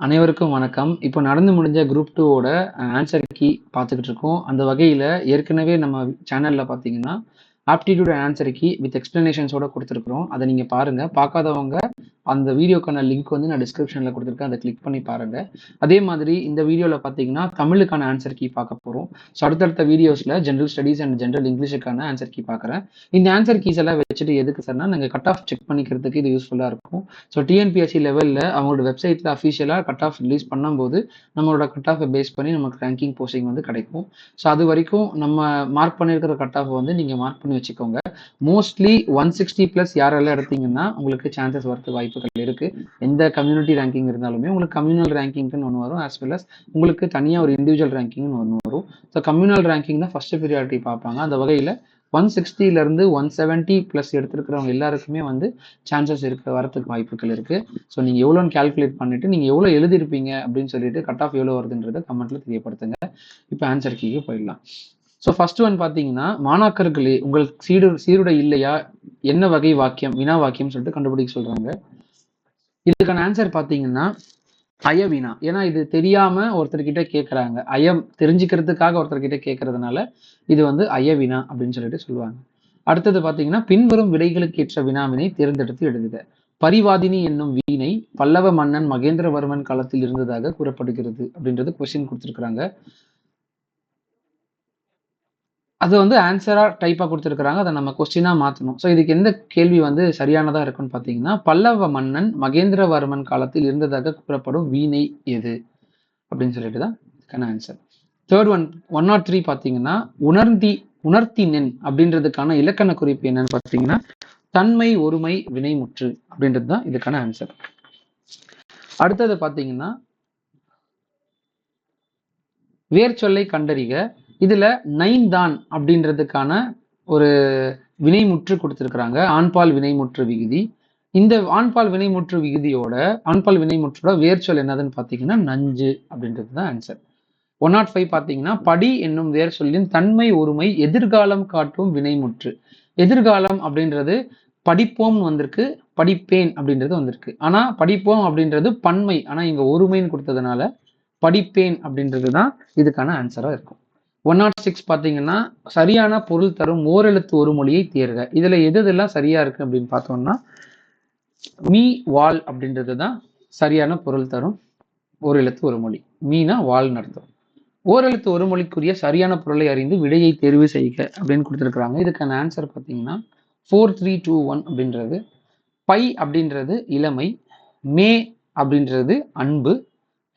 அனைவருக்கும் வணக்கம். இப்போ நடந்து முடிஞ்ச குரூப் 2 ஓட ஆன்சர் கீ பார்த்துக்கிட்டு இருக்கோம். அந்த வகையில ஏற்கனவே நம்ம சேனல்ல பார்த்தீங்கன்னா, aptitude and answer key with எக்ஸ்பிளனேஷன்ஸோட குடுத்துருக்கிறோம். அத நீங்க பாருங்க. பார்க்காதவங்க அந்த வீடியோக்கான லிங்க் வந்து நான் டிஸ்கிரிப்ஷன்ல குடுத்துருக்கேன். அத கிளிக் பண்ணி பாருங்க. அதே மாதிரி இந்த வீடியோல பார்த்தீங்கன்னா, தமிழுக்கான ஆன்சர் கீ பார்க்க போறோம். ஸோ அடுத்தடுத்த வீடியோஸ்ல ஜெனரல் ஸ்டடீஸ் அண்ட் ஜெனரல் இங்கிலீஷுக்கான ஆன்சர் கீ பார்க்குறேன். இந்த ஆன்சர் கீஸ் எல்லாம் வச்சுட்டு எதுக்கு சார்னா, நாங்க கட் ஆஃப் செக் பண்ணிக்கிறதுக்கு இது யூஸ்ஃபுல்லா இருக்கும். ஸோ டிஎன்பிஎஸ்சி லெவலில் அவங்களோட வெப்சைட்டில் அஃபிஷியலாக கட் ஆஃப் ரிலீஸ் பண்ணும்போது நம்மளோட கட் ஆஃபை பேஸ் பண்ணி நமக்கு ரேங்கிங் போஸ்டிங் வந்து கிடைக்கும். ஸோ அது வரைக்கும் நம்ம மார்க் பண்ணியிருக்கிற கட் ஆஃப் வந்து நீங்கள் மார்க் பண்ணி வச்சுக்கோங்க. மோஸ்ட்லி 160+ யாரெல்லாம் எடுத்தீங்கன்னா உங்களுக்கு சான்சஸ் வரது வாய்ப்புகள் இருக்குது. எந்த கம்யூனிட்டி ரேங்கிங் இருந்தாலுமே உங்களுக்கு கம்யூனல் ரேங்கிங்னு ஒன்று வரும், ஆஸ் வெல் அஸ் உங்களுக்கு தனியாக ஒரு இண்டிவிஜுவல் ரேங்கிங்னு ஒன்று வரும். ஸோ கம்யூனல் ரேங்கிங் தான் ஃபர்ஸ்ட் ப்ரியாரிட்டி பார்ப்பாங்க. அந்த வகையில் 160லேருந்து 170+ எடுத்துருக்கிறவங்க எல்லாருக்குமே வந்து சான்சஸ் வரதுக்கு வாய்ப்புகள் இருக்கு. ஸோ நீங்கள் எவ்வளோன்னு கால்குலேட் பண்ணிட்டு நீங்கள் எவ்வளோ எழுதிருப்பீங்க அப்படின்னு சொல்லிட்டு கட் ஆஃப் எவ்வளோ வருதுன்றதை கமெண்ட்ல தெரியப்படுத்துங்க. இப்போ ஆன்சர் கீக்கு போயிடலாம். ஸோ ஃபர்ஸ்ட் ஒன் பார்த்தீங்கன்னா, மாணாக்கர்களே உங்கள் சீருடை இல்லையா, என்ன வகை வாக்கியம், வினா வாக்கியம் சொல்லிட்டு கண்டுபிடிக்க சொல்றாங்க. இதுக்கான ஆன்சர் பார்த்தீங்கன்னா அயவினா. ஏன்னா இது தெரியாம ஒருத்தர்கிட்ட கேட்கறாங்க, அயம் தெரிஞ்சுக்கிறதுக்காக ஒருத்தர்கிட்ட கேட்கறதுனால இது வந்து அயவினா அப்படின்னு சொல்லிட்டு சொல்லுவாங்க. அடுத்தது பார்த்தீங்கன்னா, பின்வரும் விடைகளுக்கு ஏற்ற வினாவினை தேர்ந்தெடுத்து எழுதுக. பரிவாதினி என்னும் வீணை பல்லவ மன்னன் மகேந்திரவர்மன் காலத்தில் இருந்ததாக கூறப்படுகிறது அப்படின்றது கொஸ்டின் கொடுத்துருக்காங்க. அது வந்து ஆன்சரா டைப்பா கொடுத்துருக்காங்க. அதை நம்ம கொஸ்டினா மாற்றணும். ஸோ இதுக்கு எந்த கேள்வி வந்து சரியானதா இருக்குன்னு பார்த்தீங்கன்னா, பல்லவ மன்னன் மகேந்திரவர்மன் காலத்தில் இருந்ததாக கூறப்படும் வீணை எது அப்படின்னு சொல்லிட்டு தான் இதுக்கான ஆன்சர். தேர்ட் ஒன் 103 பார்த்தீங்கன்னா, உணர்த்தினென் அப்படின்றதுக்கான இலக்கண குறிப்பு என்னன்னு பார்த்தீங்கன்னா, தன்மை ஒருமை வினைமுற்று அப்படின்றது தான் இதுக்கான ஆன்சர். அடுத்தது பார்த்தீங்கன்னா, வேர்ச்சொல்லை கண்டறிக. இதுல நைன்தான் அப்படின்றதுக்கான ஒரு வினைமுற்று கொடுத்திருக்கிறாங்க, ஆண்பால் வினைமுற்று விகுதி. இந்த ஆண்பால் வினைமுற்று விகுதியோட ஆண்பால் வினைமுற்றோட வேர்ச்சொல் என்னதுன்னு பார்த்தீங்கன்னா நஞ்சு அப்படின்றது தான் ஆன்சர். 105 பார்த்தீங்கன்னா, படி என்னும் வேர் சொல்லின் தன்மை ஒருமை எதிர்காலம் காட்டும் வினைமுற்று. எதிர்காலம் அப்படின்றது படிப்போம்னு வந்திருக்கு, படிப்பேன் அப்படின்றது வந்திருக்கு. ஆனா படிப்போம் அப்படின்றது பன்மை, ஆனா இங்க ஒருமைன்னு கொடுத்ததுனால படிப்பேன் அப்படின்றது தான் இதுக்கான ஆன்சரா இருக்கும். 106 பார்த்தீங்கன்னா, சரியான பொருள் தரும் ஓரெழுத்து ஒரு மொழியை தேர்க. இதுல எதெல்லாம் சரியா இருக்கு அப்படின்னு பார்த்தோம்னா, மீ வால் அப்படின்றது தான் சரியான பொருள் தரும் ஓரெழுத்து ஒரு மொழி. மீனா வால்னு அர்த்தம். ஓரெழுத்து ஒரு மொழிக்குரிய சரியான பொருளை அறிந்து விடையை தேர்வு செய்க அப்படின்னு கொடுத்துருக்காங்க. இதுக்கான ஆன்சர் பார்த்தீங்கன்னா 4321 அப்படின்றது. பை அப்படின்றது இளமை, மே அப்படின்றது அன்பு,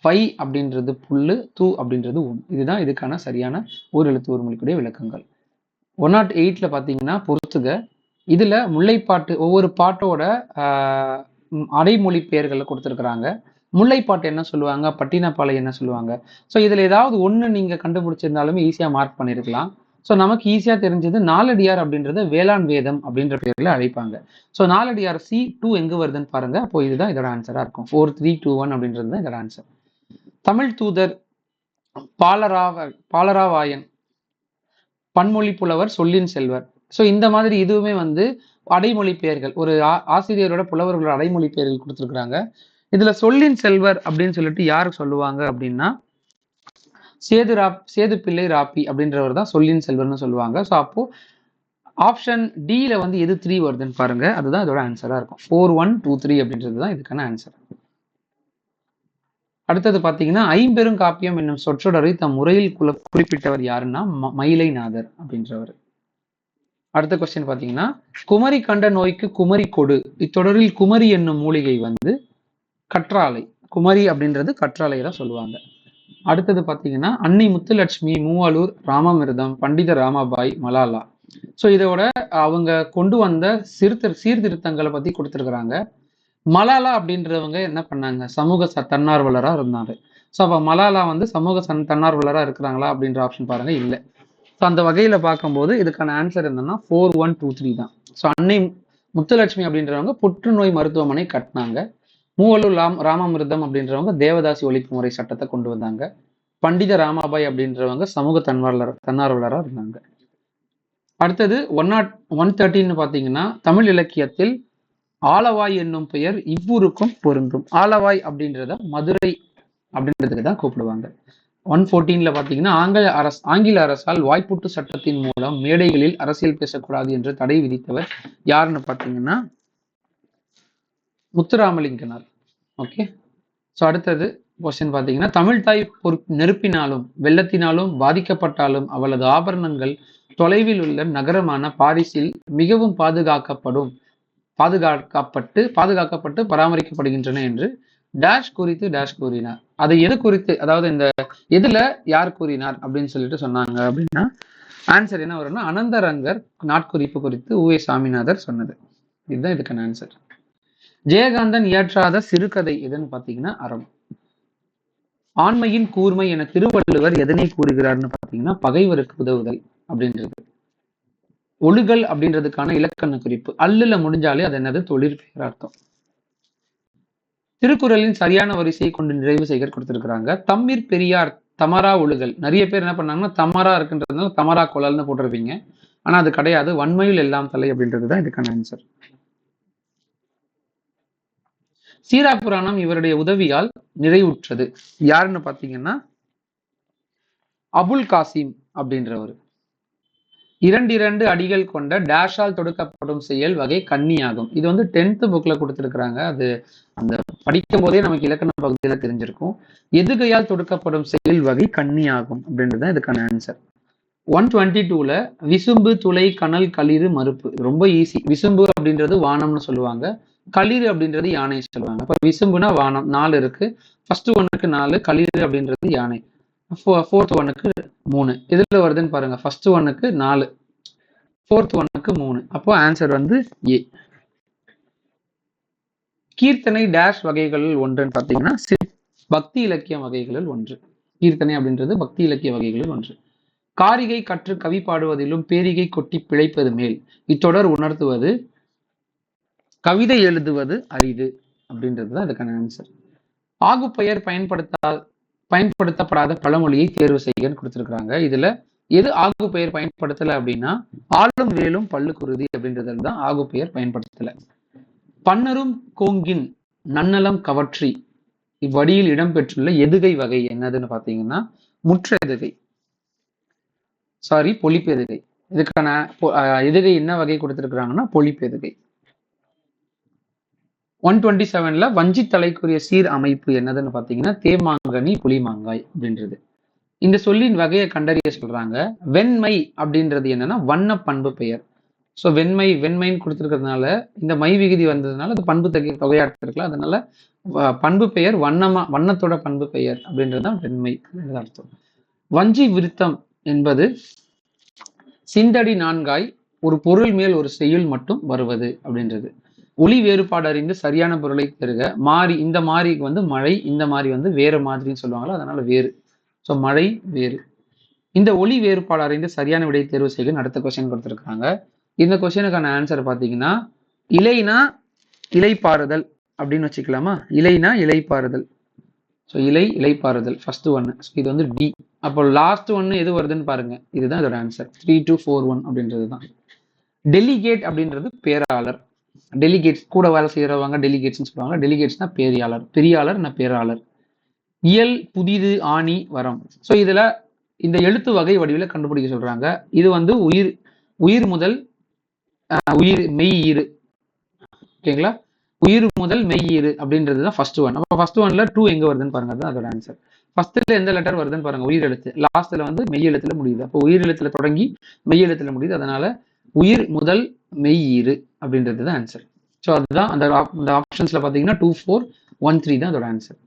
பை அப்படின்றது புல்லு, தூ அப்படின்றது உன். இதுதான் இதுக்கான சரியான ஒரு எழுத்து ஒரு மொழிக்குரிய விளக்கங்கள். 108ல பார்த்தீங்கன்னா பொறுத்துக. இதுல முல்லைப்பாட்டு ஒவ்வொரு பாட்டோட அடைமொழி பெயர்களை கொடுத்துருக்குறாங்க. முல்லைப்பாட்டு என்ன சொல்லுவாங்க, பட்டினப்பாலை என்ன சொல்லுவாங்க. ஸோ இதுல ஏதாவது ஒன்று நீங்க கண்டுபிடிச்சிருந்தாலுமே ஈஸியா மார்க் பண்ணிருக்கலாம். ஸோ நமக்கு ஈஸியா தெரிஞ்சது நாலடியார் அப்படின்றத வேளாண் வேதம் அப்படின்ற பேர்ல அழைப்பாங்க. ஸோ நாலடியார் C2 எங்க வருதுன்னு பாருங்க. அப்போ இதுதான் இதோட ஆன்சரா இருக்கும். 4321 அப்படின்றது தான் இதோட ஆன்சர். தமிழ் தூதர் பாலராவாயன் பன்மொழி புலவர் சொல்லின் செல்வர். ஸோ இந்த மாதிரி இதுவுமே வந்து அடைமொழி பெயர்கள், ஒரு ஆசிரியரோட புலவர்களோட அடைமொழி பெயர்கள் கொடுத்துருக்குறாங்க. இதுல சொல்லின் செல்வர் அப்படின்னு சொல்லிட்டு யாரு சொல்லுவாங்க அப்படின்னா, சேது பிள்ளை ராப்பி அப்படின்றவர் தான் சொல்லின் செல்வர்னு சொல்லுவாங்க. ஸோ அப்போ ஆப்ஷன் டில வந்து எது 3 வருதுன்னு பாருங்க. அதுதான் இதோட ஆன்சரா இருக்கும். 4123 அப்படின்றது தான் இதுக்கான ஆன்சர். அடுத்தது பார்த்தீங்கன்னா, ஐம்பெரும் காப்பியம் என்னும் சொற்றொடரை தம் முறையில் குறிப்பிட்டவர் யாருன்னா மயிலைநாதர் அப்படின்றவர். அடுத்த கொஸ்டின் பார்த்தீங்கன்னா, குமரி கண்ட நோய்க்கு குமரி கொடு. இத்தொடரில் குமரி என்னும் மூலிகை வந்து கற்றாழை. குமரி அப்படின்றது கற்றாழை தான் சொல்லுவாங்க. அடுத்தது பார்த்தீங்கன்னா, அன்னை முத்துலட்சுமி, மூவலூர் ராமாமிர்தம், பண்டித ராமாபாய், மலாலா. ஸோ இதோட அவங்க கொண்டு வந்த சீர்திருத்தங்களை பத்தி கொடுத்துருக்குறாங்க. மலாலா அப்படின்றவங்க என்ன பண்ணாங்க, சமூக தன்னார்வலரா இருந்தாங்க. ஸோ அப்போ மலாலா வந்து சமூக தன்னார்வலரா இருக்கிறாங்களா அப்படின்ற ஆப்ஷன் பாருங்க, இல்லை. ஸோ அந்த வகையில பார்க்கும்போது இதுக்கான ஆன்சர் என்னன்னா 4123 தான். ஸோ அன்னை முத்துலட்சுமி அப்படின்றவங்க புற்றுநோய் மருத்துவமனை கட்டினாங்க. மூவலூர் ராமாமிர்தம் அப்படின்றவங்க தேவதாசி ஒழிப்பு முறை சட்டத்தை கொண்டு வந்தாங்க. பண்டித ராமாபாய் அப்படின்றவங்க சமூக தன்னார்வலரா இருந்தாங்க. அடுத்தது 113 பார்த்தீங்கன்னா, தமிழ் இலக்கியத்தில் ஆலவாய் என்னும் பெயர் இவ்வூருக்கும் பொருந்தும். ஆலவாய் அப்படின்றத மதுரை அப்படின்றதுக்கு தான் கூப்பிடுவாங்க. 114ல பார்த்தீங்கன்னா ஆங்கில அரசால் வாய்ப்பூட்டு சட்டத்தின் மூலம் மேடைகளில் அரசியல் பேசக்கூடாது என்று தடை விதித்தவர் யாருன்னு பார்த்தீங்கன்னா முத்துராமலிங்கனார். ஓகே. ஸோ அடுத்தது கொஸ்டின் பார்த்தீங்கன்னா, தமிழ்தாய் நெருப்பினாலும் வெள்ளத்தினாலும் பாதிக்கப்பட்டாலும் அவளது ஆபரணங்கள் தொலைவில் உள்ள நகரமான பாரிஸில் மிகவும் பாதுகாக்கப்பட்டு பராமரிக்கப்படுகின்றன என்று டேஷ் குறித்து டேஷ் கூறினார். அது எது குறித்து, அதாவது இந்த எதுல யார் கூறினார் அப்படின்னு சொல்லிட்டு சொன்னாங்க அப்படின்னா ஆன்சர் என்ன வரும்னா அனந்தரங்கர் நாட்குறிப்பு குறித்து உ.வே. சாமிநாதர் சொன்னது. இதுதான் இதுக்கான ஆன்சர். ஜெயகாந்தன் இயற்றாத சிறுகதை எதுன்னு பார்த்தீங்கன்னா அறம். ஆண்மையின் கூர்மை என திருவள்ளுவர் எதனை கூறுகிறார்னு பார்த்தீங்கன்னா பகைவருக்கு உதவுதல் அப்படின்றது. ஒழுகல் அப்படின்றதுக்கான இலக்கண குறிப்பு அல்லுல முடிஞ்சாலே அது என்னது தொழிற்பெயர் அர்த்தம். திருக்குறளின் சரியான வரிசையை கொண்டு நிறைவு செய்ய கொடுத்திருக்கிறாங்க. தம்மிற் பெரியார் தமரா ஒழுகல். நிறைய பேர் என்ன பண்ணாங்கன்னா தமரா இருக்குன்றதுனால தமரா குழல்னு போட்டிருப்பீங்க. ஆனா அது கிடையாது. வன்மையில் எல்லாம் தலை அப்படின்றது தான் இதுக்கான ஆன்சர். சீரா புராணம் இவருடைய உதவியால் நிறைவுற்றது. யாருன்னு பாத்தீங்கன்னா அபுல் காசிம் அப்படின்றவர். 2 அடிகள் கொண்ட டேஷால் தொடுக்கப்படும் செயல் வகை கன்னியாகும். இது வந்து 10th புக்ல கொடுத்திருக்கிறாங்க. அது அந்த படிக்கும் போதே நமக்கு இலக்கண பகுதியில தெரிஞ்சிருக்கும். எதுகையால் தொடுக்கப்படும் செயல் வகை கன்னியாகும் அப்படின்றது இதுக்கான ஆன்சர். 122ல விசும்பு துளை கனல் களிறு மறுப்பு. ரொம்ப ஈஸி. விசும்பு அப்படின்றது வானம்னு சொல்லுவாங்க. களிறு அப்படின்றது யானை சொல்லுவாங்க. அப்ப விசும்புனா வானம் 4 இருக்கு. ஃபர்ஸ்ட் ஒன்னுக்கு 4, களிறு அப்படின்றது யானை. ஃபோர்த் ஒன்னுக்கு 3. எதுல வருதுன்னு பாருங்க. ஃபர்ஸ்ட் ஒன்னுக்கு 4, ஃபோர்த் ஒன்னுக்கு 3. அப்போ ஆன்சர் வந்து ஏ. கீர்த்தனை டேஷ் வகைகளில் ஒன்றுன்னு பார்த்தீங்கன்னா பக்தி இலக்கிய வகைகளில் ஒன்று. கீர்த்தனை அப்படின்றது பக்தி இலக்கிய வகைகளில் ஒன்று. காரிகை கற்று கவி பாடுவதிலும் பேரிகை கொட்டி பிழைப்பது மேல் இத்தொடர் உணர்த்துவது கவிதை எழுதுவது அரிது அப்படின்றது தான் அதுக்கான ஆன்சர். ஆகுப்பெயர் பயன்படுத்தப்படாத பழமொழியை தேர்வு செய்யன்னு கொடுத்திருக்கிறாங்க. இதுல எது ஆகுப்பெயர் பயன்படுத்தல அப்படின்னா ஆளும் வேலும் பல்லு குருதி அப்படின்றதுல தான் ஆகுப்பெயர் பயன்படுத்தல. பன்னரும் கோங்கின் நன்னலம் கவற்றி இவ்வடியில் இடம்பெற்றுள்ள எதுகை வகை என்னதுன்னு பாத்தீங்கன்னா முற்ற எதுகை, பொழிப்பு எதுகை. இதுக்கான எதுகை என்ன வகை கொடுத்திருக்கிறாங்கன்னா பொழிப்பு எதுகை. 127ல வஞ்சி தலைக்குரிய சீர் அமைப்பு என்னதுன்னு பாத்தீங்கன்னா தேமாங்கனி புலிமாங்காய் அப்படின்றது. இந்த சொல்லின் வகையை கண்டறிய சொல்றாங்க. வெண்மை அப்படின்றது என்னன்னா வண்ண பண்பு பெயர். ஸோ வெண்மைன்னு கொடுத்துருக்கிறதுனால இந்த மை விகுதி வந்ததுனால அது பண்பு தொகையா எடுத்திருக்கலாம். அதனால பண்பு பெயர் வண்ணத்தோட பண்பு பெயர் அப்படின்றதுதான் வெண்மை அர்த்தம். வஞ்சி விருத்தம் என்பது சிந்தடி நான்காய் ஒரு பொருள் மேல் ஒரு செய்யுள் மட்டும் வருவது அப்படின்றது. ஒளி வேறுபாடு அறிந்து சரியான பொருளை பெறுக. இந்த மாறிக்கு வந்து மழை, இந்த மாறி வந்து வேற மாதிரின்னு சொல்லுவாங்களோ அதனால வேறு. ஸோ மழை வேறு. இந்த ஒளி வேறுபாடு அறிந்து சரியான விடையை தேர்வு செய்ய அடுத்த கொஸ்டின் கொடுத்துருக்காங்க. இந்த கொஸ்டினுக்கான ஆன்சர் பார்த்தீங்கன்னா இலைனா இலைப்பாறுதல் அப்படின்னு வச்சுக்கலாமா. இலைனா இலைப்பாறுதல். ஸோ இலைப்பாறுதல் ஃபர்ஸ்ட் ஒன்னு. இது வந்து டி. அப்போ லாஸ்ட் ஒன்னு எது வருதுன்னு பாருங்க. இதுதான் இதோட ஆன்சர். 3241 அப்படின்றது தான். டெலிகேட் அப்படின்றது பேராளர். டெலிகேட்ஸ் கூட வேலை செய்யறவங்க டெலிகேட்ஸ்னு சொல்லுவாங்க. டெலிகேட்ஸ்னா பேரியாளர். பெரியாளர் பேராளர். இயல் புதிது ஆணி வரம். ஸோ இதுல இந்த எழுத்து வகை வடிவில் கண்டுபிடிக்க சொல்றாங்க. இது வந்து உயிர் முதல் மெய் ஈறு. ஓகேங்களா. உயிர் முதல் மெய் ஈறு அப்படின்றது தான் ஃபர்ஸ்ட் ஒன். அப்போ ஃபர்ஸ்ட் ஒன்ல 2 எங்க வருதுன்னு பாருங்க. அதுதான் அதோட ஆன்சர். ஃபர்ஸ்ட்ல எந்த லெட்டர் வருதுன்னு பாருங்க. உயிர் எழுத்து. லாஸ்ட்ல வந்து மெய் எழுத்துல முடியுது. அப்போ உயிர் எழுத்துல தொடங்கி மெய் எழுத்துல முடியுது. அதனால உயிர் முதல் மெய் ஈறு அப்படின்றது தான் ஆன்சர். ஸோ அதுதான் அந்த ஆப்ஷன்ஸ்ல பாத்தீங்கன்னா 2413 தான் அதோட ஆன்சர்.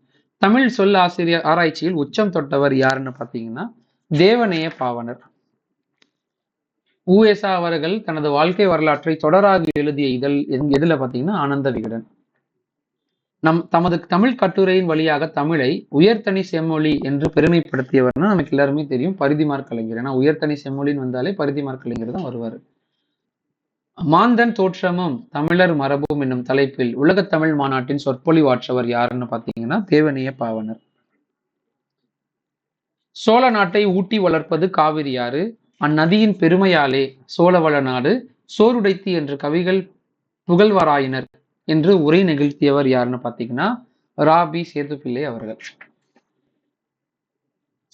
தமிழ் சொல் ஆசிரியர் ஆராய்ச்சியில் உச்சம் தொட்டவர் யாருன்னு பாத்தீங்கன்னா தேவநேய பாவனர். உ.எ.சா அவர்கள் தனது வாழ்க்கை வரலாற்றை தொடராக எழுதிய இதழ் எதுல பாத்தீங்கன்னா ஆனந்த விகடன். தமது தமிழ் கட்டுரையின் வழியாக தமிழை உயர்தனி செம்மொழி என்று பெருமைப்படுத்தியவர்னா நமக்கு எல்லாருமே தெரியும் பரிதிமாற் கலைஞர். ஏன்னா உயர்தனி செம்மொழின்னு வந்தாலே பரிதிமாற் கலைஞர் தான் வருவார். மாந்தன் தோற்றமும் தமிழர் மரபும் என்னும் தலைப்பில் உலகத் தமிழ் மாநாட்டின் சொற்பொழிவாற்றவர் யாருன்னு பாத்தீங்கன்னா தேவநேய பாவனர். சோழ நாட்டை ஊட்டி வளர்ப்பது காவிரி ஆறு. அந்நதியின் பெருமையாலே சோழவள நாடு சோறுடைத்து என்று கவிகள் புகழ்வாராயினர் என்று உரை நிகழ்த்தியவர் யாருன்னு பாத்தீங்கன்னா ரா.பி. சேதுப்பிள்ளை அவர்கள்.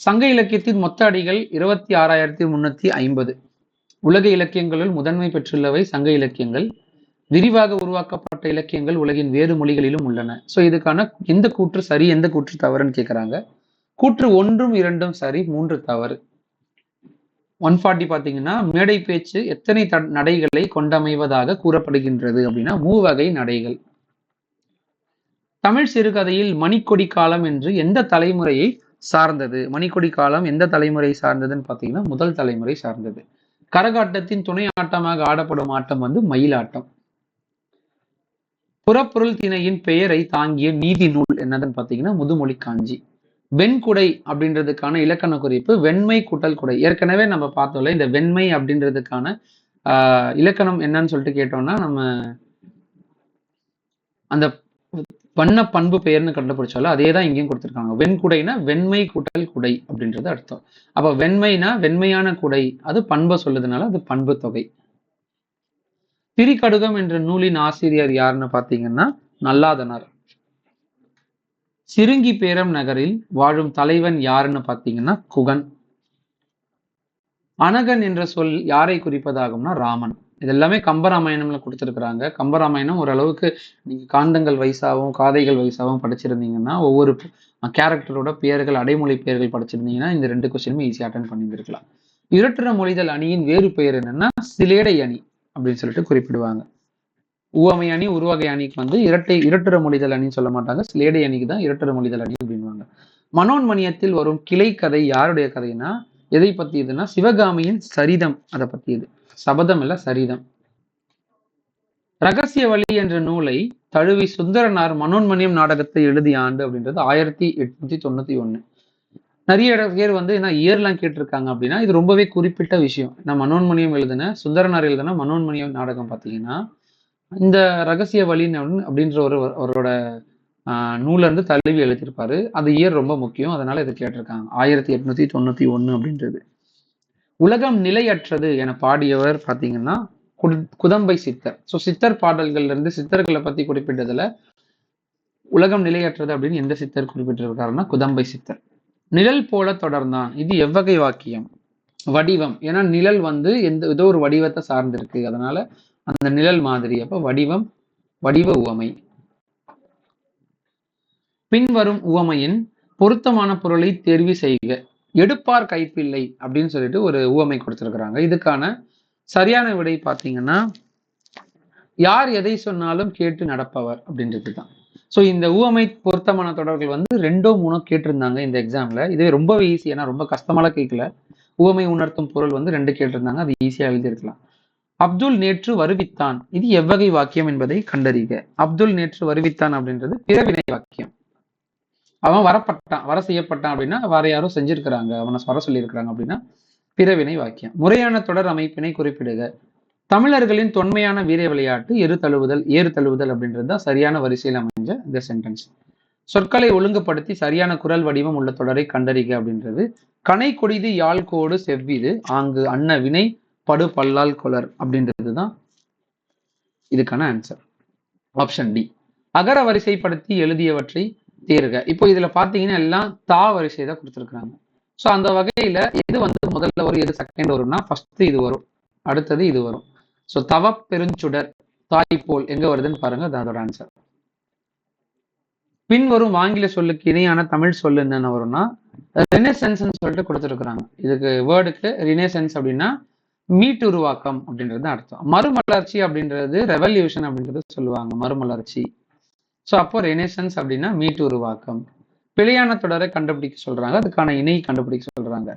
சங்க இலக்கியத்தின் மொத்த அடிகள் 26,350. உலக இலக்கியங்களுள் முதன்மை பெற்றுள்ளவை சங்க இலக்கியங்கள். விரிவாக உருவாக்கப்பட்ட இலக்கியங்கள் உலகின் வேறு மொழிகளிலும் உள்ளன. ஸோ இதுக்கான எந்த கூற்று சரி, எந்த கூற்று தவறுன்னு கேட்குறாங்க. கூற்று 1, 2 சரி, 3 தவறு. 140 பார்த்தீங்கன்னா, மேடை பேச்சு எத்தனை நடைகளை கொண்டமைவதாக கூறப்படுகின்றது அப்படின்னா, மூவகை நடைகள். தமிழ் சிறுகதையில் மணிக்கொடி காலம் என்று எந்த தலைமுறையை சார்ந்தது? மணிக்கொடி காலம் எந்த தலைமுறை சார்ந்ததுன்னு பார்த்தீங்கன்னா, முதல் தலைமுறை சார்ந்தது. கரகாட்டத்தின் துணை ஆட்டமாக ஆடப்படும் ஆட்டம் வந்து மயிலாட்டம். புறப்பொருள் திணையின் பெயரை தாங்கிய நீதி நூல் என்னதுன்னு பார்த்தீங்கன்னா, முதுமொழி காஞ்சி. வெண்குடை அப்படின்றதுக்கான இலக்கண குறிப்பு வெண்மை கூட்டல் குடை. ஏற்கனவே நம்ம பார்த்தோம்ல, இந்த வெண்மை அப்படின்றதுக்கான இலக்கணம் என்னன்னு சொல்லிட்டு கேட்டோம்னா, நம்ம அந்த வண்ண பண்பு பெயர்னு கண்டுபிடிச்சாலும் அதே தான் இங்கேயும் கொடுத்துருக்காங்க. வெண்குடைனா வெண்மை கூட்டல் குடை அப்படின்றது அர்த்தம். அப்ப வெண்மைனா வெண்மையான குடை, அது பண்பை சொல்லுதுனால அது பண்பு தொகை. திரிகடுகம் என்ற நூலின் ஆசிரியர் யாருன்னு பார்த்தீங்கன்னா, நல்லாதனார். சிறுங்கி பேரம் நகரில் வாழும் தலைவன் யாருன்னு பார்த்தீங்கன்னா, குகன். அனகன் என்ற சொல் யாரை குறிப்பதாகும்னா, ராமன். இதெல்லாமே கம்பராமாயணம்ல கொடுத்துருக்குறாங்க. கம்பராமாயணம் ஓரளவுக்கு நீங்க காண்டங்கள் வயசாகவும் காதைகள் வயசாகவும் படிச்சிருந்தீங்கன்னா, ஒவ்வொரு கேரக்டரோட பெயர்கள், அடைமொழி பெயர்கள் படிச்சிருந்தீங்கன்னா, இந்த 2 கொஸ்டினுமே ஈஸியாக அட்டன் பண்ணியிருக்கலாம். இரட்டுற மொழிதல் அணியின் வேறு பெயர் என்னன்னா, சிலேடை அணி அப்படின்னு சொல்லிட்டு குறிப்பிடுவாங்க. உவமை அணி, உருவகை அணிக்கு வந்து இரட்டுற மொழிதல் அணின்னு சொல்ல மாட்டாங்க. சிலேடை அணிக்கு தான் இரட்டுற மொழிதல் அணி அப்படின்வாங்க. மனோன்மணியத்தில் வரும் கிளை கதை யாருடைய கதைனா, எதை பத்தியதுன்னா, சிவகாமியின் சரிதம் அதை பத்தியது. சபதம் இல்ல, சரிதம். ரகசிய வழி என்ற நூலை தழுவி சுந்தரனார் மனோன்மணியம் நாடகத்தை எழுதிய ஆண்டு அப்படின்றது 1891. நிறைய பேர் வந்து என்ன இயர்லாம் கேட்டிருக்காங்க அப்படின்னா, இது ரொம்பவே குறிப்பிட்ட விஷயம். நான் மனோன்மணியம் எழுதின சுந்தரனார் எழுதின மனோன்மணியம் நாடகம் பார்த்தீங்கன்னா, இந்த ரகசிய வழி அப்படின்ற அவரோட நூல இருந்து தழுவி எழுதியிருப்பாரு. அது இயர் ரொம்ப முக்கியம், அதனால இதை கேட்டிருக்காங்க. 1891 அப்படின்றது. உலகம் நிலையற்றது என பாடியவர் பார்த்தீங்கன்னா, குதம்பை சித்தர். ஸோ சித்தர் பாடல்கள்ல இருந்து சித்தர்களை பத்தி குறிப்பிட்டதுல உலகம் நிலையற்றது அப்படின்னு எந்த சித்தர் குறிப்பிட்டிருக்காருன்னா, குதம்பை சித்தர். நிழல் போல தொடர்ந்தான், இது எவ்வகை வாக்கியம்? வடிவம். ஏன்னா நிழல் வந்து ஏதோ ஒரு வடிவத்தை சார்ந்திருக்கு, அதனால அந்த நிழல் மாதிரி. அப்ப வடிவம், வடிவ உவமை. பின்வரும் உவமையின் பொருத்தமான பொருளை தேர்வு செய்க. எடுப்பார் கைப்பிள்ளை அப்படின்னு சொல்லிட்டு ஒரு உவமை கொடுத்திருக்கிறாங்க. இதுக்கான சரியான விடை பார்த்தீங்கன்னா, யார் எதை சொன்னாலும் கேட்டு நடப்பவர் அப்படின்றது தான். ஸோ இந்த உவமை பொருத்தமான தொடர்கள் வந்து 2ஓ 3ஓ கேட்டிருந்தாங்க இந்த எக்ஸாம்ல. இதுவே ரொம்பவே ஈஸி, ஏன்னா ரொம்ப கஷ்டமாலாம் கேட்கல. உவமை உணர்த்தும் பொருள் வந்து 2 கேட்டிருந்தாங்க, அது ஈஸியா எழுதியிருக்கலாம். அப்துல் நேற்று வருவித்தான், இது எவ்வகை வாக்கியம் என்பதை கண்டறிக. அப்துல் நேற்று வருவித்தான் அப்படின்றது பிறவினை வாக்கியம். அவன் வர செய்யப்பட்டான் அப்படின்னா வேற யாரும் செஞ்சிருக்கிறாங்க, அவனை வர சொல்லியிருக்கிறாங்க அப்படின்னா பிறவினை வாக்கியம். முறையான தொடர் அமைப்பினை குறிப்பிடுக. தமிழர்களின் தொன்மையான வீர விளையாட்டு ஏறு தழுவுதல் அப்படின்றது தான் சரியான வரிசையில் அமைஞ்ச இந்த சென்டென்ஸ். சொற்களை ஒழுங்குபடுத்தி சரியான குரல் வடிவம் உள்ள தொடரை கண்டறிக அப்படின்றது. கனை கொடிது யாழ் கோடு செவ்விது ஆங்கு அன்ன வினை படு பல்லால் கொலர் அப்படின்றது தான் இதுக்கான ஆன்சர். Option D. அகர வரிசைப்படுத்தி எழுதியவற்றை தேர்க. இப்போ இதுல பாத்தீங்கன்னா எல்லாம் தா வரிசை தான் கொடுத்துருக்காங்க. ஸோ அந்த வகையில எது வந்து முதல்ல வரும், எது செகண்ட் வரும்னா, ஃபர்ஸ்ட் இது வரும், அடுத்தது இது வரும். ஸோ தவ பெருஞ்சுடர் தாய் போல் எங்க வருதுன்னு பாருங்க, அதோட ஆன்சர். பின்வரும் ஆங்கில சொல்லுக்கு இணையான தமிழ் சொல்லு என்னென்ன வரும்னா, ரினெசன்ஸ் சொல்லிட்டு கொடுத்துருக்குறாங்க. இதுக்கு வேர்டுக்கு ரினெசன்ஸ் அப்படின்னா மீட்டு உருவாக்கம் அப்படின்றது அர்த்தம். மறுமலர்ச்சி அப்படின்றது ரெவல்யூஷன் அப்படின்றது சொல்லுவாங்க, மறுமலர்ச்சி. ஸோ அப்போ ரெனெசன்ஸ் அப்படின்னா மீட்டு உருவாக்கம். பிழையான தொடரை கண்டுபிடிக்க சொல்றாங்க, அதுக்கான இணை கண்டுபிடிக்க சொல்றாங்க.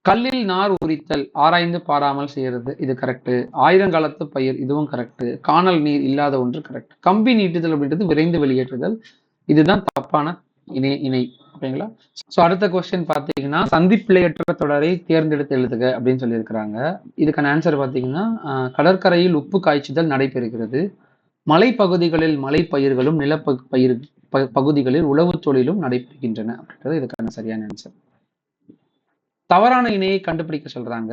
கல்லில் நார் உரித்தல் ஆராய்ந்து பாராமல் செய்யறது, இது கரெக்ட். ஆயிரங்காலத்து பயிர், இதுவும் கரெக்ட். காணல் நீர் இல்லாத ஒன்று கரெக்ட். கம்பி நீட்டுதல் அப்படின்றது விரைந்து வெளியேற்றுதல், இதுதான் தப்பான இணை. ஓகேங்களா? ஸோ அடுத்த கொஸ்டின் பார்த்தீங்கன்னா, சந்திப்பிழையற்ற தொடரை தேர்ந்தெடுத்து எழுதுக அப்படின்னு சொல்லியிருக்கிறாங்க. இதுக்கான ஆன்சர் பார்த்தீங்கன்னா, கடற்கரையில் உப்பு காய்ச்சுதல் நடைபெறுகிறது. மலைப்பகுதிகளில் மலை பயிர்களும் நிலப்பயிர் பகுதிகளில் உழவு தொழிலும் நடைபெறுகின்றன அப்படின்றது இதுக்கான சரியான ஆன்சர். தவறான இணையை கண்டுபிடிக்க சொல்றாங்க.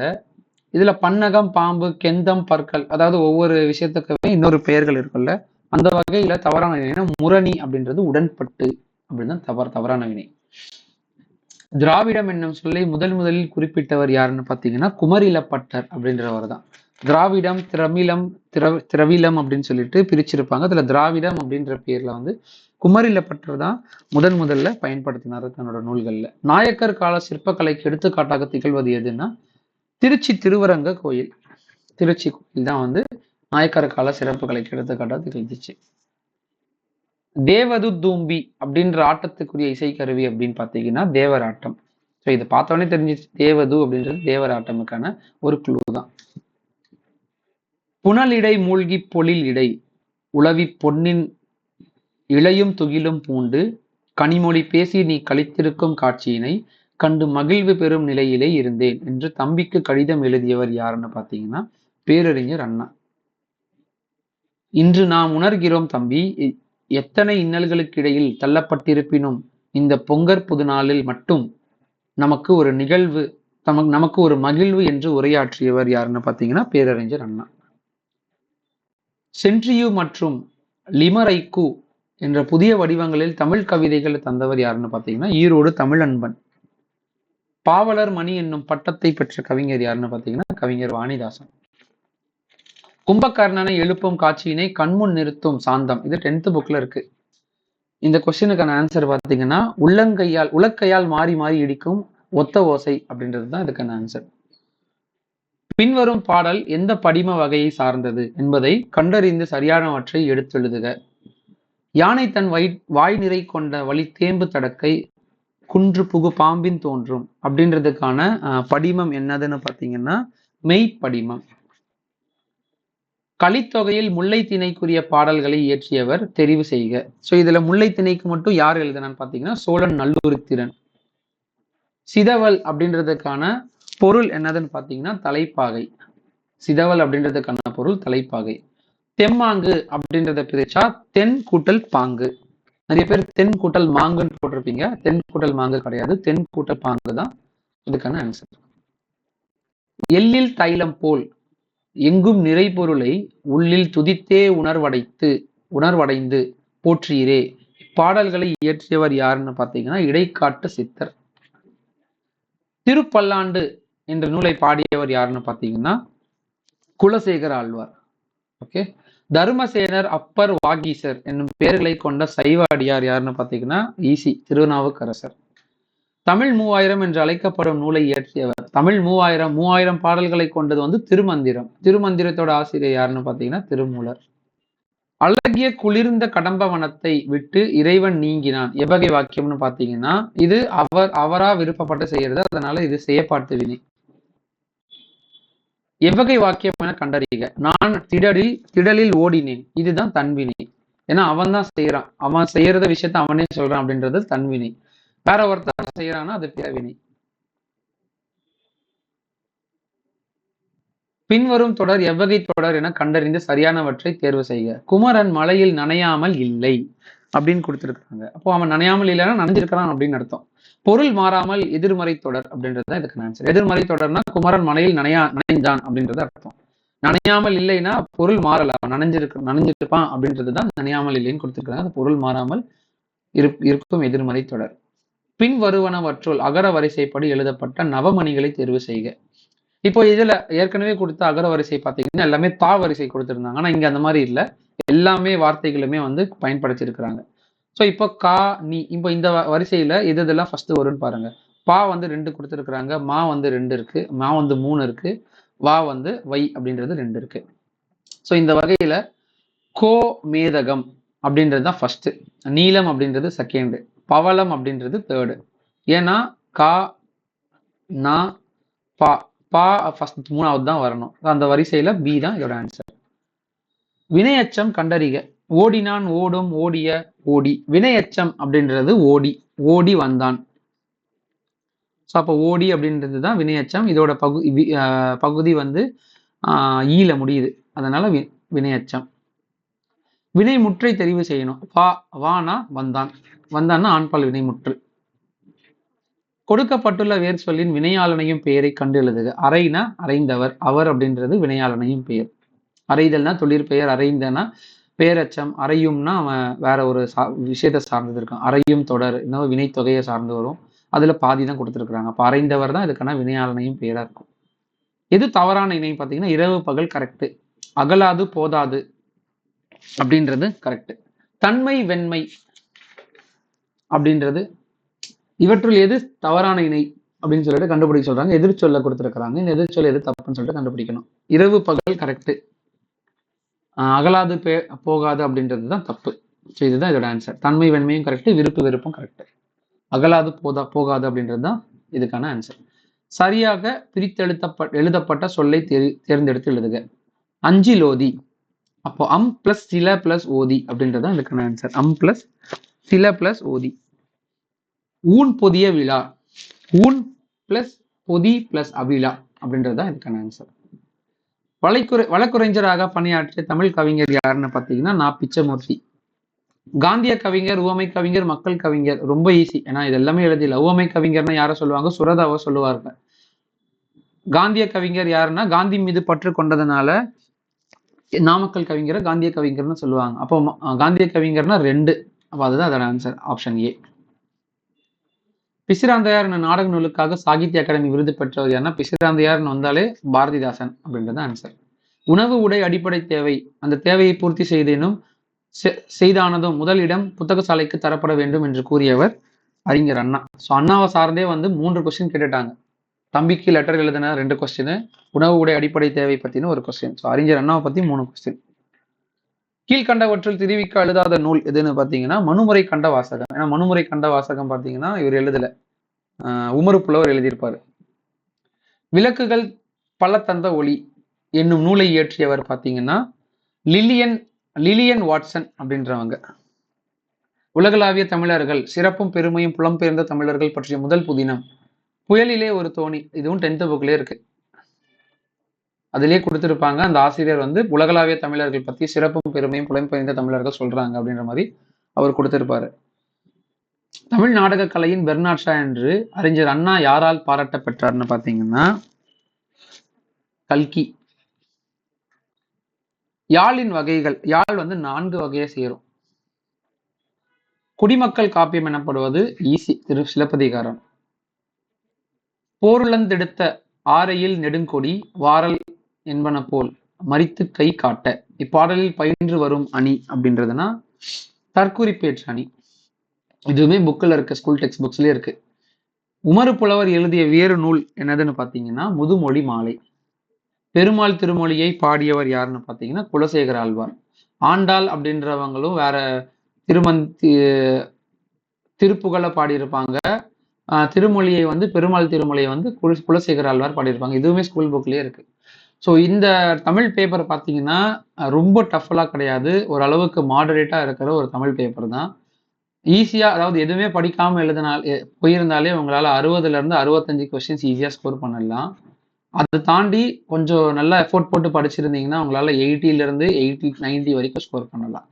இதுல பன்னகம், பாம்பு, கெந்தம், பற்கள், அதாவது ஒவ்வொரு விஷயத்துக்குமே இன்னொரு பெயர்கள் இருக்குல்ல, அந்த வகையில தவறான இணைனா முரணி அப்படின்றது உடன்பட்டு அப்படின்னு தவறான வினை. திராவிடம் என்னும் சொல்லை முதலில் குறிப்பிட்டவர் யாருன்னு பார்த்தீங்கன்னா குமரிலப்பட்டர் அப்படின்றவர் தான். திராவிடம், திரமிழம், திரவிலம் அப்படின்னு சொல்லிட்டு பிரிச்சிருப்பாங்க. அதுல திராவிடம் அப்படின்ற பேர்ல வந்து குமரிலப்பட்டர் தான் முதல்ல பயன்படுத்தினார் தன்னோட நூல்கள்ல. நாயக்கர் கால சிற்பக்கலைக்கு எடுத்துக்காட்டாக திகழ்வது எதுன்னா திருச்சி திருவரங்க கோயில். திருச்சி கோயில் தான் வந்து நாயக்கர் கால சிறப்புகளைக்கு எடுத்துக்காட்டாக திகழ்ந்துச்சு. தேவது தூம்பி அப்படின்ற ஆட்டத்துக்குரிய இசைக்கருவி அப்படின்னு பார்த்தீங்கன்னா தேவராட்டம். ஸோ இதை பார்த்தோன்னே தெரிஞ்சிச்சு, தேவது அப்படின்றது தேவராட்டமுக்கான ஒரு குழு தான். புனலிடை மூழ்கி பொழில் இடை உளவி பொன்னின் இளையும் துகிலும் பூண்டு கனிமொழி பேசி நீ கழித்திருக்கும் காட்சியினை கண்டு மகிழ்வு பெறும் நிலையிலே இருந்தேன் என்று தம்பிக்கு கடிதம் எழுதியவர் யாருன்னு பார்த்தீங்கன்னா பேரறிஞர் அண்ணா. இன்று நாம் உணர்கிறோம் தம்பி, எத்தனை இன்னல்களுக்கு இடையில் தள்ளப்பட்டிருப்பினும் இந்த பொங்கற் புது நாளில் மட்டும் நமக்கு ஒரு நிகழ்வு, நமக்கு ஒரு மகிழ்வு என்று உரையாற்றியவர் யாருன்னு பார்த்தீங்கன்னா பேரறிஞர் அண்ணா. சென்ட்ரியூ மற்றும் லிமரைக்கு என்ற புதிய வடிவங்களில் தமிழ் கவிதைகள் தந்தவர் யாருன்னு பார்த்தீங்கன்னா ஈரோடு தமிழன்பன். பாவலர் மணி என்னும் பட்டத்தை பெற்ற கவிஞர் யாருன்னு பார்த்தீங்கன்னா கவிஞர் வாணிதாசன். கும்பகர்ணனை எழுப்பும் காட்சியினை கண்முன் நிறுத்தும் சாந்தம். இது 10th புக்ல இருக்கு. இந்த கொஸ்டினுக்கான ஆன்சர் பார்த்தீங்கன்னா உலக்கையால் மாறி மாறி இடிக்கும் ஒத்த ஓசை அப்படின்றது தான் இதுக்கான ஆன்சர். பின்வரும் பாடல் எந்த படிம வகையை சார்ந்தது என்பதை கண்டறிந்து சரியானவற்றை எடுத்தெழுதுக. யானை தன் வாய் நிறை கொண்ட வழி தேம்பு தடக்கை குன்று புகு பாம்பின் தோன்றும் அப்படின்றதுக்கான படிமம் என்னதுன்னு பார்த்தீங்கன்னா மெய்ப்படிமம். கலித்தொகையில் முல்லை திணைக்குரிய பாடல்களை இயற்றியவர் தெரிவு செய்க. ஸோ இதுல முல்லை திணைக்கு மட்டும் யார் எழுதுனான்னு பார்த்தீங்கன்னா சோழன் நல்லுருத்திரன். சிதவல் அப்படின்றதுக்கான பொருள் என்னதுன்னு பார்த்தீங்கன்னா தலைப்பாகை. சிதவல் அப்படின்றதுக்கான பொருள் தலைப்பாகை. தெம்மாங்கு அப்படின்றத பிரிச்சா தென் கூட்டல் பாங்கு. நிறைய பேர் தென் கூட்டல் மாங்குன்னு போட்டிருப்பீங்க. தென் கூட்டல் மாங்கு கிடையாது, தென் கூட்டல் பாங்கு தான் இதுக்கான ஆன்சர். எள்ளில் தைலம் போல் எங்கும் நிறை பொருளை உள்ளில் துதித்தே உணர்வடைந்து போற்றியரே. பாடல்களை இயற்றியவர் யாருன்னு பார்த்தீங்கன்னா இடைக்காட்டு சித்தர். திருப்பல்லாண்டு என்ற நூலை பாடியவர் யாருன்னு பார்த்தீங்கன்னா குலசேகர ஆழ்வார். ஓகே. தர்மசேனர், அப்பர், வாகீசர் என்னும் பெயர்களை கொண்ட சைவ அடியார் யாருன்னு பார்த்தீங்கன்னா ஈசி திருநாவுக்கரசர். தமிழ் 3000 என்று அழைக்கப்படும் நூலை இயற்றியவர். தமிழ் 3000 பாடல்களை கொண்டது வந்து திருமந்திரம். திருமந்திரத்தோட ஆசிரியர் யாருன்னு பார்த்தீங்கன்னா திருமூலர். அழகிய குளிர்ந்த கடம்பவனத்தை விட்டு இறைவன் நீங்கினான். எவ்வகை வாக்கியம்னு பார்த்தீங்கன்னா இது அவரா விருப்பப்பட்டு செய்யறது, அதனால இது செய்யப்பாட்டு வினை. எவ்வகை வாக்கியம் என கண்டறிக. நான் திடலில் ஓடினேன். இதுதான் தன்வினை. ஏன்னா அவன் தான் செய்யறான், அவன் செய்யறத விஷயத்த அவனே சொல்றான் அப்படின்றது தன்வினை. வேற ஒருத்தர் செய்யறான்னா அது பிறவினை. பின்வரும் தொடர் எவ்வகை தொடர் என கண்டறிந்து சரியானவற்றை தேர்வு செய்க. குமரன் மலையில் நனையாமல் இல்லை அப்படின்னு கொடுத்துருக்காங்க. அப்போ அவன் நனையாமல் இல்லைன்னா நனைஞ்சிருக்கிறான் அப்படின்னு அர்த்தம். பொருள் மாறாமல் எதிர்மறை தொடர் அப்படின்றது இதுக்கு ஆன்சர். எதிர்மறை தொடர்னா குமரன் மலையில் நனைந்தான் அப்படின்றது அர்த்தம். நனையாமல் இல்லைன்னா பொருள் மாறல, நனைஞ்சிருப்பான் அப்படின்றதுதான் நனையாமல் இல்லைன்னு கொடுத்துருக்காங்க. அது பொருள் மாறாமல் இருக்கும் எதிர்மறை தொடர். பின் வருவனவற்றுள் அகர வரிசைப்படி எழுதப்பட்ட நவமணிகளை தேர்வு செய்க. இப்போ இதுல ஏற்கனவே கொடுத்த அகர வரிசை பார்த்தீங்கன்னா எல்லாமே தா வரிசை கொடுத்திருந்தாங்க. ஆனா இங்க அந்த மாதிரி இல்லை, எல்லாமே வார்த்தைகளுமே வந்து பயன்படுத்தியிருக்கிறாங்க. ஸோ இப்போ கா நீ, இப்போ இந்த வரிசையில இதெல்லாம் ஃபர்ஸ்ட் வரும்னு பாருங்க. பா வந்து 2 கொடுத்துருக்குறாங்க, மா வந்து 2 இருக்கு, மா வந்து 3 இருக்கு, வா வந்து வை அப்படின்றது 2 இருக்கு. ஸோ இந்த வகையில கோ மேதகம் அப்படின்றது தான் ஃபர்ஸ்ட், நீலம் அப்படின்றது செகண்ட், பவளம் அப்படின்றது தேர்டு. ஏன்னா கா நா பா, பா ஃபர்ஸ்ட் 3வது தான் வரணும். அந்த வரிசையில பி தான் இதோட ஆன்சர். வினையச்சம் கண்டறிக. ஓடினான், ஓடும், ஓடிய, ஓடி. வினையச்சம் அப்படின்றது ஓடி, ஓடி வந்தான். ஸோ அப்போ ஓடி அப்படின்றது தான் வினையச்சம். இதோட பகுதி வந்து ஈல முடியுது, அதனால வினையச்சம். வினைமுற்றை தெரிவு செய்யணும். வானா வந்தான், வந்தான்னா ஆண்பால் வினைமுற்று. கொடுக்கப்பட்டுள்ள வேர் சொல்லின் வினையாளனையும் பெயரை கண்டு எழுதுக. அறைனா அறைந்தவர், அவர் அப்படின்றது வினையாளனையும் பெயர். அறைதல்னா தொழிற்பெயர், அறைந்தனா பேரச்சம், அறையும்னா அவன் வேற ஒரு விஷயத்தை சார்ந்தது இருக்கான். அறையும் தொடர் இன்னும் வினை தொகையை சார்ந்து வரும். அதுல பாதி தான் கொடுத்துருக்காங்க. அப்ப அறைந்தவர் தான் இதுக்கான வினையாளனையும் பேரா இருக்கும். எது தவறான இணை பார்த்தீங்கன்னா இரவு பகல் கரெக்ட், அகலாது போதாது அப்படின்றது கரெக்ட். தன்மை வெண்மை அப்படின்றது இவற்றுள் எது தவறான இணை அப்படின்னு சொல்லிட்டு கண்டுபிடிக்க சொல்றாங்க. எதிர்ச்சொல்ல கொடுத்துருக்காங்க. இந்த எதிர்ச்சொல் எது தப்புன்னு சொல்லிட்டு கண்டுபிடிக்கணும். இரவு பகல் கரெக்ட், அகலாது போகாது அப்படின்றது தான் தப்பு. ஸோ இதுதான் இதோட ஆன்சர். தன்மை வெண்மையும் கரெக்ட், விருப்பு வெறுப்பும் கரெக்ட், அகலாது போகாது அப்படின்றது தான் இதுக்கான ஆன்சர். சரியாக எழுதப்பட்ட சொல்லை தேர்ந்தெடுத்து எழுதுக. அஞ்சிலோதி. அப்போ பிளஸ் சில பிளஸ் ஓதி அப்படின்றது தான் இதுக்கான ஆன்சர். பிளஸ் சில பிளஸ் ஓதி. ஊன் பொதிய விழா. ஊன் பிளஸ் பொதி பிளஸ் அவிழா அப்படின்றது தான் இதுக்கான ஆன்சர். வழக்குரைஞராக பணியாற்றிய தமிழ் கவிஞர் யாருன்னு பார்த்தீங்கன்னா நா. பிச்சமூர்த்தி. காந்திய கவிஞர், உவமை கவிஞர், மக்கள் கவிஞர். ரொம்ப ஈஸி, ஏன்னா இது எல்லாமே எழுதில. உவமை கவிஞர்னா யாரை சொல்லுவாங்க? சுரதாவை சொல்லுவார்கள். காந்திய கவிஞர் யாருன்னா காந்தி மீது பற்று கொண்டதுனால நாமக்கல் கவிஞரை காந்திய கவிஞர்னு சொல்லுவாங்க. அப்போ காந்திய கவிஞர்னா 2. அப்போ அதுதான் அதோட ஆன்சர், ஆப்ஷன் ஏ. பிசிராந்தையார் என்ற நாடக நூலுக்காக சாகித்ய அகாடமி விருது பெற்றவர் யாருன்னா பிசிராந்தையார்னு வந்தாலே பாரதிதாசன் அப்படின்றது ஆன்சர். உணவு உடை அடிப்படை தேவை, அந்த தேவையை பூர்த்தி செய்தானதும் முதல் இடம் புத்தக சாலைக்கு தரப்பட வேண்டும் என்று கூறியவர் அறிஞர் அண்ணா. ஸோ அண்ணாவை சார்ந்தே 3 கொஸ்டின் கேட்டுட்டாங்க. தம்பிக்கு லெட்டர் எழுதின 2 கொஸ்டின், உணவு உடை அடிப்படை தேவை பத்தின 1 கொஸ்டின். ஸோ அறிஞர் அண்ணாவை பத்தி 3 கொஸ்டின். கீழ்கண்டவற்றில் தெரிவிக்க எழுதாத நூல் எதுன்னு பார்த்தீங்கன்னா மனுமுறை கண்ட வாசகம். ஏன்னா மனுமுறை கண்ட வாசகம் பார்த்தீங்கன்னா இவர் எழுதல, உமறு புலவர் எழுதியிருப்பாரு. விளக்குகள் பல தந்த ஒளி என்னும் நூலை இயற்றியவர் பார்த்தீங்கன்னா லிலியன் வாட்சன் அப்படின்றவங்க. உலகளாவிய தமிழர்கள் சிறப்பும் பெருமையும் புலம்பெயர்ந்த தமிழர்கள் பற்றிய முதல் புதினம் புயலிலே ஒரு தோணி. இதுவும் 10th புக்லேயே இருக்கு, அதிலே கொடுத்திருப்பாங்க. அந்த ஆசிரியர் உலகளாவிய தமிழர்கள் பத்தி சிறப்பும் பெருமையும் புலம்பெயர்ந்த தமிழர்கள் சொல்றாங்க அப்படின்ற மாதிரி அவர் கொடுத்திருப்பாரு. தமிழ் நாடக கலையின் பெர்னாட் ஷா என்று அறிஞர் அண்ணா யாரால் பாராட்ட பெற்றார்னு பார்த்தீங்கன்னா கல்கி. யாழின் வகைகள். யாழ் 4 வகையை சேரும். குடிமக்கள் காப்பியம் எனப்படுவது ஈசி, திரு சிலப்பதிகாரம். போருளந்தெடுத்த ஆரையில் நெடுங்கொடி வாரல் என்பன போல் மறித்து கை காட்ட. இப்பாடலில் பயின்று வரும் அணி அப்படின்றதுனா தற்குறிப்பேற்று அணி. இதுவுமே புக்கில் இருக்கு, ஸ்கூல் டெக்ஸ்ட் புக்ஸ்லயே இருக்கு. உமறு புலவர் எழுதிய வேறு நூல் என்னதுன்னு பார்த்தீங்கன்னா முதுமொழி மாலை. பெருமாள் திருமொழியை பாடியவர் யாருன்னு பார்த்தீங்கன்னா குலசேகர ஆழ்வார். ஆண்டாள் அப்படின்றவங்களும் வேற திருப்புகழை பாடியிருப்பாங்க. திருமொழியை பெருமாள் திருமொழியை குலசேகர ஆழ்வார் பாடியிருப்பாங்க. இதுவுமே ஸ்கூல் புக்லயே இருக்கு. ஸோ இந்த தமிழ் பேப்பர் பார்த்தீங்கன்னா ரொம்ப டஃப்லாம் கிடையாது, ஓரளவுக்கு மாடரேட்டா இருக்கிற ஒரு தமிழ் பேப்பர் தான். ஈஸியா, அதாவது எதுவுமே படிக்காம போயிருந்தாலே உங்களால 60ல இருந்து 65 கொஸ்டின்ஸ் ஈஸியா ஸ்கோர் பண்ணலாம். அதை தாண்டி கொஞ்சம் நல்லா எஃபோர்ட் போட்டு படிச்சிருந்தீங்கன்னா உங்களால 80ல இருந்து 90 வரைக்கும் ஸ்கோர் பண்ணலாம்.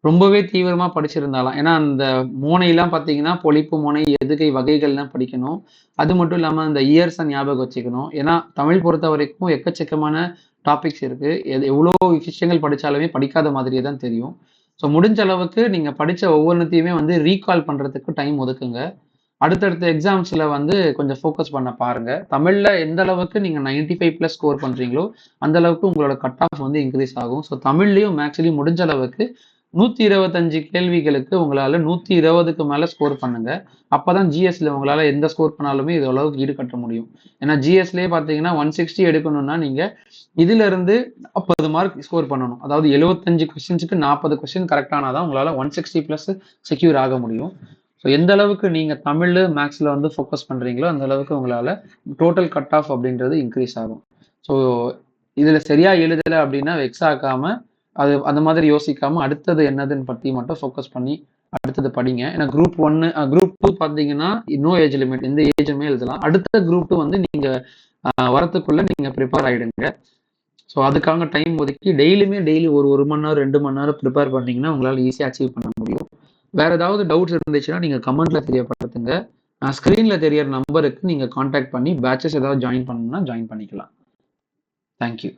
ரொம்பவே தீவிரமா படிச்சிருந்தாலாம். ஏன்னா அந்த மோனைலாம் பார்த்தீங்கன்னா பொழிப்பு மோனை, எதுகை வகைகள்லாம் படிக்கணும். அது மட்டும் இல்லாம அந்த இயர்ஸை ஞாபகம் வச்சுக்கணும். ஏன்னா தமிழ் பொறுத்த வரைக்கும் எக்கச்சக்கமான டாபிக்ஸ் இருக்கு. எவ்வளோ விஷயங்கள் படிச்சாலுமே படிக்காத மாதிரியே தான் தெரியும். ஸோ முடிஞ்ச அளவுக்கு நீங்க படிச்ச ஒவ்வொன்றுத்தையுமே ரீகால் பண்றதுக்கு டைம் ஒதுக்குங்க. அடுத்தடுத்த எக்ஸாம்ஸ்ல கொஞ்சம் ஃபோக்கஸ் பண்ண பாருங்க. தமிழ்ல எந்த அளவுக்கு நீங்க 95+ ஸ்கோர் பண்றீங்களோ அந்த அளவுக்கு உங்களோட கட் ஆஃப் இன்க்ரீஸ் ஆகும். ஸோ தமிழ்லயும் மேக்ஸ்லயும் முடிஞ்ச அளவுக்கு 125 கேள்விகளுக்கு உங்களால 120க்கு மேல ஸ்கோர் பண்ணுங்க. அப்பதான் ஜிஎஸ்ல உங்களால எந்த ஸ்கோர் பண்ணாலுமே இது அளவுக்கு ஈடுகட்ட முடியும். ஏன்னா ஜிஎஸ்லயே பாத்தீங்கன்னா 160 எடுக்கணும்னா நீங்க இதுல இருந்து 40 மார்க் ஸ்கோர் பண்ணணும். அதாவது 75 கொஸ்டின்ஸுக்கு 40 கொஸ்டின் கரெக்டானாதான் உங்களால 160+ செக்யூர் ஆக முடியும். ஸோ எந்த அளவுக்கு நீங்க தமிழ் மேக்ஸ்ல ஃபோக்கஸ் பண்றீங்களோ அந்த அளவுக்கு உங்களால டோட்டல் கட் ஆஃப் அப்படின்றது இன்க்ரீஸ் ஆகும். ஸோ இதுல சரியா எழுதல அப்படின்னா வெக்ஸ் ஆக்காம அது அந்த மாதிரி யோசிக்காம அடுத்தது என்னதுன்னு பற்றி மட்டும் ஃபோக்கஸ் பண்ணி அடுத்தது படிங்க. ஏன்னா குரூப் 1 குரூப் 2 பார்த்தீங்கன்னா நோ ஏஜ் லிமிட், எந்த ஏஜுமே எழுதலாம். அடுத்த குரூப் 2 நீங்க வரத்துக்குள்ள நீங்க ப்ரிப்பேர் ஆயிடுங்க. ஸோ அதுக்காக டைம் ஒதுக்கி டெய்லி ஒரு மணி நேரம் 2 மணி நேரம் ப்ரிப்பேர் பண்ணீங்கன்னா உங்களால ஈஸியாக அச்சீவ் பண்ண முடியும். வேற ஏதாவது டவுட்ஸ் இருந்துச்சுன்னா நீங்க கமெண்ட்ல தெரியப்படுத்துங்க. ஸ்கிரீன்ல தெரியற நம்பருக்கு நீங்க கான்டாக்ட் பண்ணி பேட்சஸ் ஏதாவது ஜாயின் பண்ணணும்னா ஜாயின் பண்ணிக்கலாம். தேங்க்யூ.